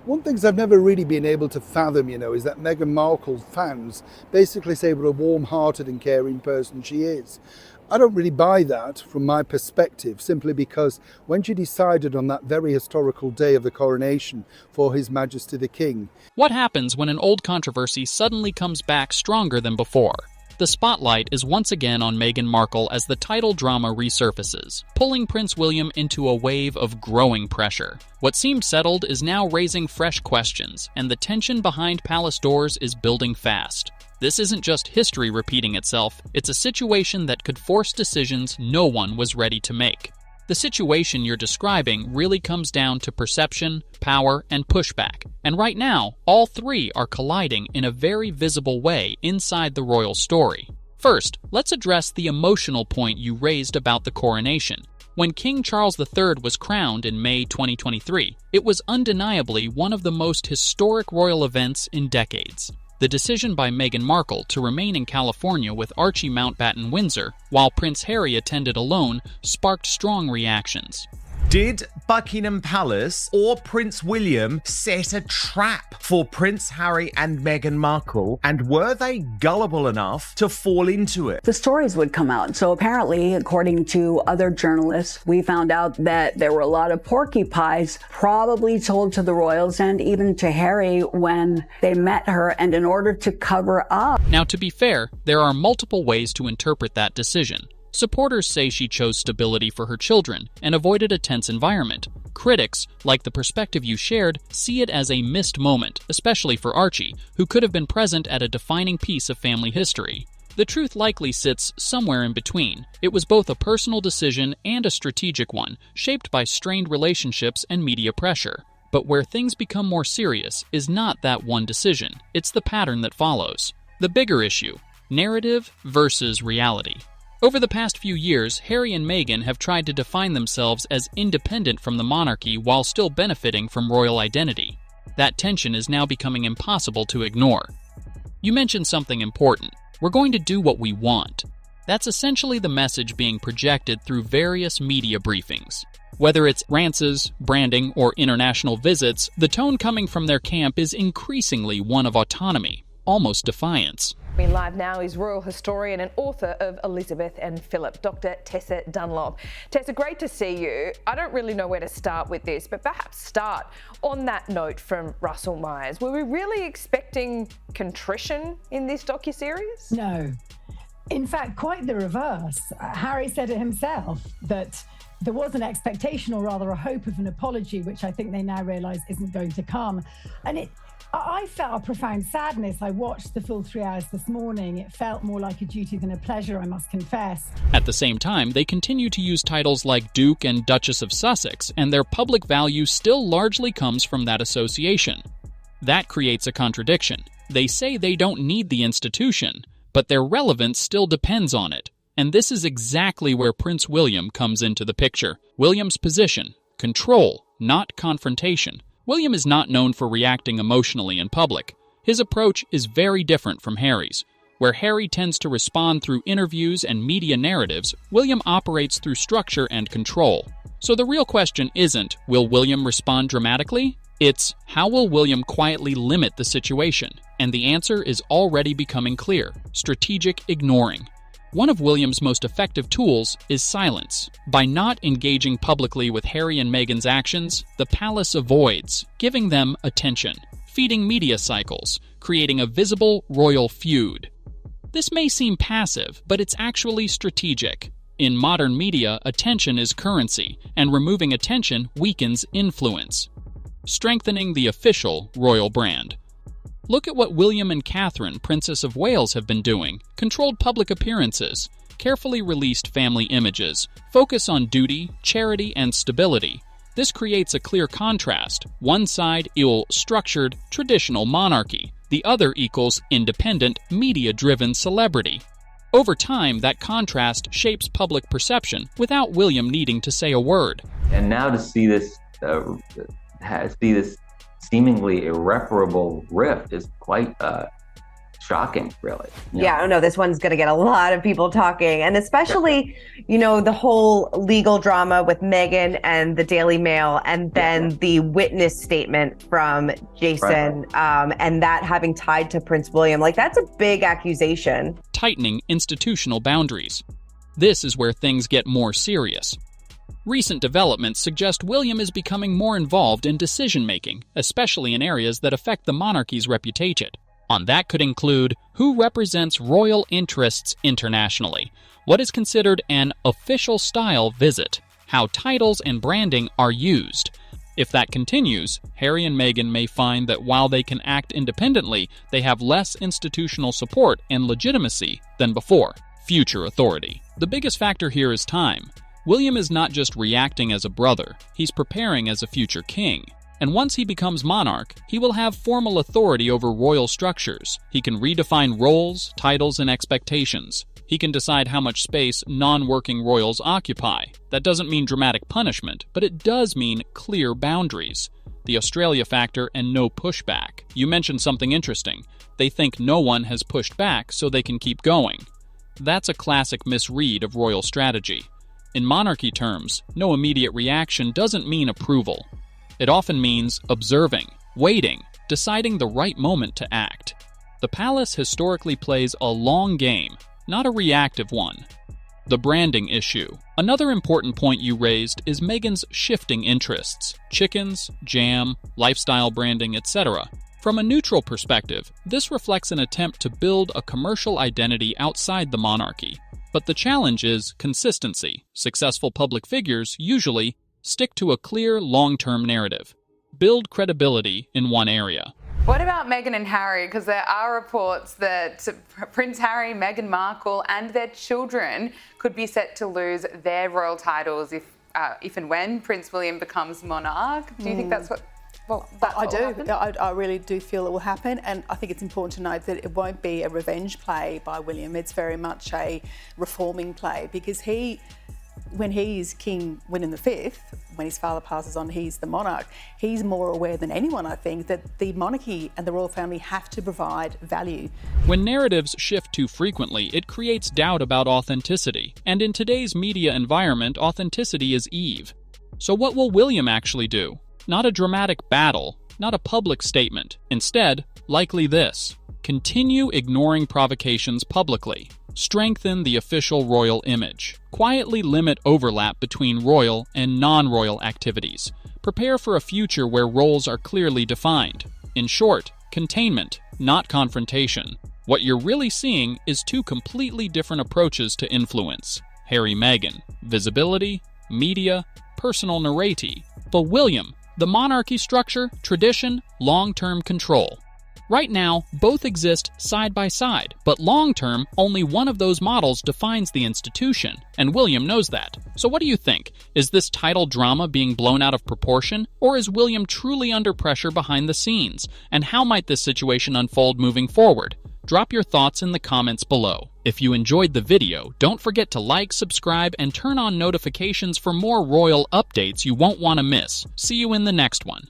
One thing I've never really been able to fathom, is that Meghan Markle fans basically say what a warm-hearted and caring person she is. I don't really buy that from my perspective, simply because when she decided on that very historical day of the coronation for His Majesty the King. What happens when an old controversy suddenly comes back stronger than before? The spotlight is once again on Meghan Markle as the title drama resurfaces, pulling Prince William into a wave of growing pressure. What seemed settled is now raising fresh questions, and the tension behind palace doors is building fast. This isn't just history repeating itself, it's a situation that could force decisions no one was ready to make. The situation you're describing really comes down to perception, power, and pushback. And right now, all three are colliding in a very visible way inside the royal story. First, let's address the emotional point you raised about the coronation. When King Charles III was crowned in May 2023, it was undeniably one of the most historic royal events in decades. The decision by Meghan Markle to remain in California with Archie Mountbatten Windsor, while Prince Harry attended alone, sparked strong reactions. Did Buckingham Palace or Prince William set a trap for Prince Harry and Meghan Markle, and were they gullible enough to fall into it? The stories would come out. So apparently, according to other journalists, we found out that there were a lot of porcupines probably told to the royals and even to Harry when they met her, and in order to cover up. Now, to be fair, there are multiple ways to interpret that decision. Supporters say she chose stability for her children and avoided a tense environment. Critics, like the perspective you shared, see it as a missed moment, especially for Archie, who could have been present at a defining piece of family history. The truth likely sits somewhere in between. It was both a personal decision and a strategic one, shaped by strained relationships and media pressure. But where things become more serious is not that one decision, it's the pattern that follows. The bigger issue: narrative versus reality. Over the past few years, Harry and Meghan have tried to define themselves as independent from the monarchy while still benefiting from royal identity. That tension is now becoming impossible to ignore. You mentioned something important. We're going to do what we want. That's essentially the message being projected through various media briefings. Whether it's rances, branding, or international visits, the tone coming from their camp is increasingly one of autonomy, almost defiance. Live now is royal historian and author of Elizabeth and Philip, Dr. Tessa Dunlop. Tessa, great to see you. I don't really know where to start with this, but perhaps start on that note from Russell Myers. Were we really expecting contrition in this docuseries? No. In fact, quite the reverse. Harry said it himself that there was an expectation, or rather a hope of an apology, which I think they now realise isn't going to come. And I felt a profound sadness. I watched the full 3 hours this morning. It felt more like a duty than a pleasure, I must confess. At the same time, they continue to use titles like Duke and Duchess of Sussex, and their public value still largely comes from that association. That creates a contradiction. They say they don't need the institution, but their relevance still depends on it. And this is exactly where Prince William comes into the picture. William's position: control, not confrontation. William is not known for reacting emotionally in public. His approach is very different from Harry's. Where Harry tends to respond through interviews and media narratives, William operates through structure and control. So the real question isn't, will William respond dramatically? It's, how will William quietly limit the situation? And the answer is already becoming clear: strategic ignoring. One of William's most effective tools is silence. By not engaging publicly with Harry and Meghan's actions, the palace avoids giving them attention, feeding media cycles, creating a visible royal feud. This may seem passive, but it's actually strategic. In modern media, attention is currency, and removing attention weakens influence, strengthening the official royal brand. Look at what William and Catherine, Princess of Wales, have been doing. Controlled public appearances, carefully released family images, focus on duty, charity, and stability. This creates a clear contrast. One side equals structured, traditional monarchy. The other equals independent, media-driven celebrity. Over time, that contrast shapes public perception without William needing to say a word. And now to see this seemingly irreparable rift is quite shocking, really. Yeah, I don't know. This one's going to get a lot of people talking. And especially, the whole legal drama with Meghan and the Daily Mail, and then the witness statement from Jason, and that having tied to Prince William. Like, that's a big accusation. Tightening institutional boundaries. This is where things get more serious. Recent developments suggest William is becoming more involved in decision-making, especially in areas that affect the monarchy's reputation. That could include who represents royal interests internationally, what is considered an official-style visit, how titles and branding are used. If that continues, Harry and Meghan may find that while they can act independently, they have less institutional support and legitimacy than before. Future authority. The biggest factor here is time. William is not just reacting as a brother, he's preparing as a future king. And once he becomes monarch, he will have formal authority over royal structures. He can redefine roles, titles, and expectations. He can decide how much space non-working royals occupy. That doesn't mean dramatic punishment, but it does mean clear boundaries. The Australia factor and no pushback. You mentioned something interesting. They think no one has pushed back, so they can keep going. That's a classic misread of royal strategy. In monarchy terms, no immediate reaction doesn't mean approval. It often means observing, waiting, deciding the right moment to act. The palace historically plays a long game, not a reactive one. The branding issue. Another important point you raised is Meghan's shifting interests: chickens, jam, lifestyle branding, etc. From a neutral perspective, this reflects an attempt to build a commercial identity outside the monarchy. But the challenge is consistency. Successful public figures usually stick to a clear, long-term narrative. Build credibility in one area. What about Meghan and Harry? Because there are reports that Prince Harry, Meghan Markle and their children could be set to lose their royal titles if and when Prince William becomes monarch. Do you think that's what... Well, I do. I really do feel it will happen, and I think it's important to note that it won't be a revenge play by William. It's very much a reforming play, because when he's King William V, when his father passes on, he's the monarch, he's more aware than anyone, I think, that the monarchy and the royal family have to provide value. When narratives shift too frequently, it creates doubt about authenticity. And in today's media environment, authenticity is Eve. So what will William actually do? Not a dramatic battle, not a public statement. Instead, likely this: continue ignoring provocations publicly. Strengthen the official royal image. Quietly limit overlap between royal and non-royal activities. Prepare for a future where roles are clearly defined. In short, containment, not confrontation. What you're really seeing is two completely different approaches to influence. Harry-Meghan, visibility, media, personal narrative. But William, the monarchy structure, tradition, long-term control. Right now, both exist side by side, but long-term, only one of those models defines the institution, and William knows that. So what do you think? Is this title drama being blown out of proportion, or is William truly under pressure behind the scenes? And how might this situation unfold moving forward? Drop your thoughts in the comments below. If you enjoyed the video, don't forget to like, subscribe, and turn on notifications for more royal updates you won't want to miss. See you in the next one.